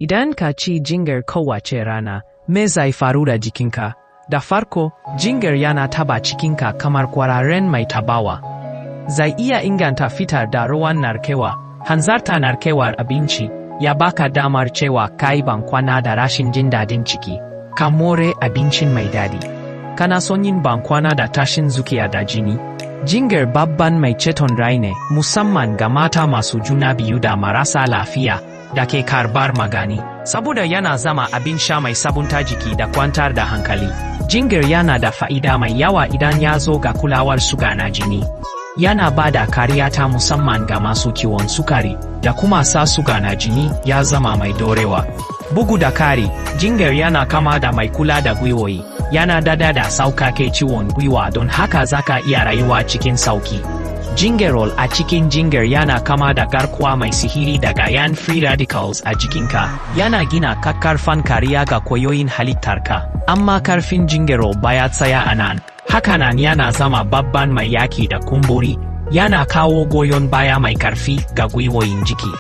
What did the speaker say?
Idan ka ci jingar kowace rana, me zai faru da jikinka? Da farko, jingar yana taba cikinka kamar kwararren mai tabawa. Zai iya inganta fitar da ruwan narkewa, hanzarta narkewar abinci, ya baka damar cewa kai ban kwana da rashin jin dadin ciki. Ka more abincin mai dadi. Kana son yin bankwana da tashin zuciya da jini? Jingar babban mai ceton rai ne, musamman ga mata masu juna biyu da marasa lafiya da ke karbar magani. Saboda yana zama abin sha mai sabunta jiki da kwantar da hankali. Jingar yana da fa'ida mai yawa idan ya zo ga kulawar suga na jini. Yana ba da kariya ta musamman ga masu ciwon sukari, da kuma sa suga na jini ya zama mai dorewa. Bugu da kari, jingar yana kama da mai kula da gwiwoyi, yana dada da saukake ciwon gwiwa don haka zaka iya rayuwa cikin sauki. Gingerol a cikin jingar yana kama da garkuwa mai sihiri daga yan free radicals a jikinka, yana gina kakkarfan kariya ga kwayoyin halittarka, amma karfin gingerol baya tsaya a nan. Hakanan yana zama babban mai yaki da kumburi, yana kawo goyon baya mai karfi ga gwiwoyin jiki.